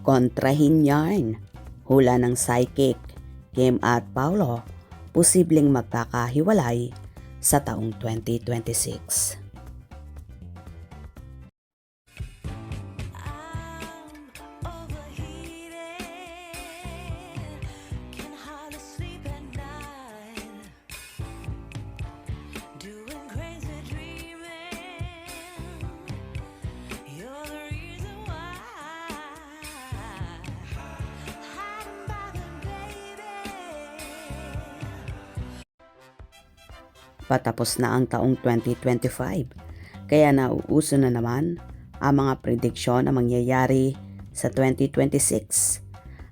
Kontrahin yarn. Hula ng psychic, Kim at Paolo, posibleng magkakahiwalay sa taong 2026. Patapos na ang taong 2025, kaya nauuso na naman ang mga prediksyon na mangyayari sa 2026.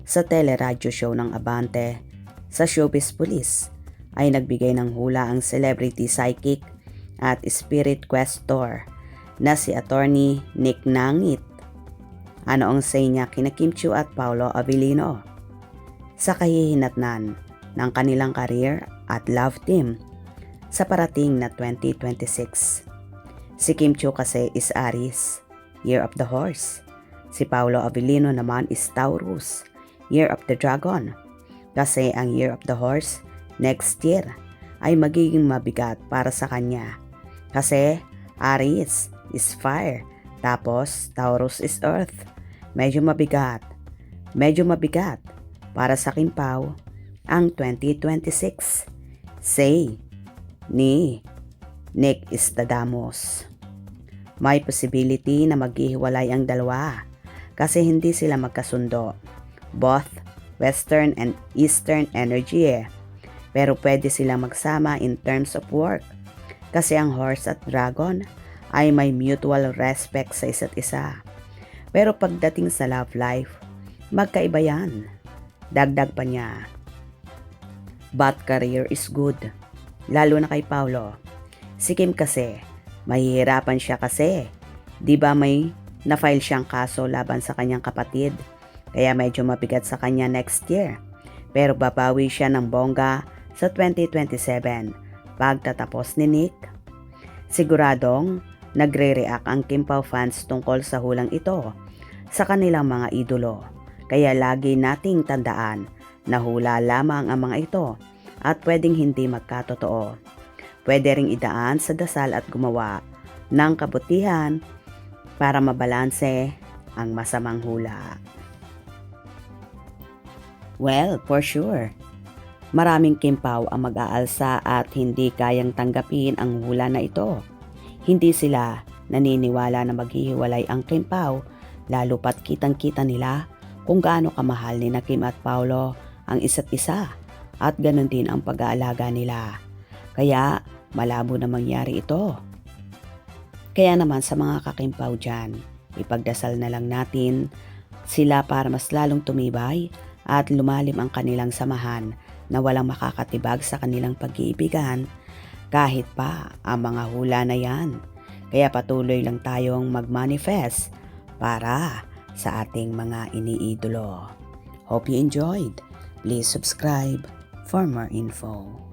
Sa teleradyo show ng Abante, sa Showbiz Police, ay nagbigay ng hula ang celebrity psychic at spirit questor na si Attorney Nick Nangit. Ano ang say niya kina Kim Chiu at Paolo Abilino sa kahihinatnan ng kanilang career at love team sa parating na 2026. Si Kim Chiu kasi is Aries, Year of the Horse. Si Paolo Abilino naman is Taurus, Year of the Dragon. Kasi ang Year of the Horse next year ay magiging mabigat para sa kanya. Kasi Aries is Fire, tapos Taurus is Earth. Medyo mabigat para sa Kim Pao ang 2026. Say ni Nick Istadamos. May possibility na maghihiwalay ang dalawa kasi hindi sila magkasundo. Both Western and Eastern energy Pero pwede silang magsama in terms of work kasi ang horse at dragon ay may mutual respect sa isa't isa. Pero pagdating sa love life, magkaiba yan. Dagdag pa niya, but career is good. Lalo na kay Paolo. Si Kim kasi, mahihirapan siya kasi, di ba may na-file siyang kaso laban sa kanyang kapatid, kaya medyo mabigat sa kanya next year. Pero babawi siya ng bongga sa 2027 pagtatapos ni Nick. Siguradong nagre-react ang Kim Pao fans tungkol sa hulang ito sa kanilang mga idolo. Kaya lagi nating tandaan na hula lamang ang mga ito at pwedeng hindi magkatotoo. Pwede ring idaan sa dasal at gumawa ng kabutihan para mabalanse ang masamang hula. Well, for sure, maraming Kim Pao ang mag-aalsa at hindi kayang tanggapin ang hula na ito. Hindi sila naniniwala na maghihiwalay ang Kim Pao, lalo pat kitang-kita nila kung gaano kamahal ni na Kim at Paolo ang isa't isa. At ganun din ang pag-aalaga nila. Kaya malabo na mangyari ito. Kaya naman sa mga kakimpaw dyan, ipagdasal na lang natin sila para mas lalong tumibay at lumalim ang kanilang samahan na walang makakatibag sa kanilang pag-iibigan kahit pa ang mga hula na yan. Kaya patuloy lang tayong mag-manifest para sa ating mga iniidolo. Hope you enjoyed. Please subscribe for more info.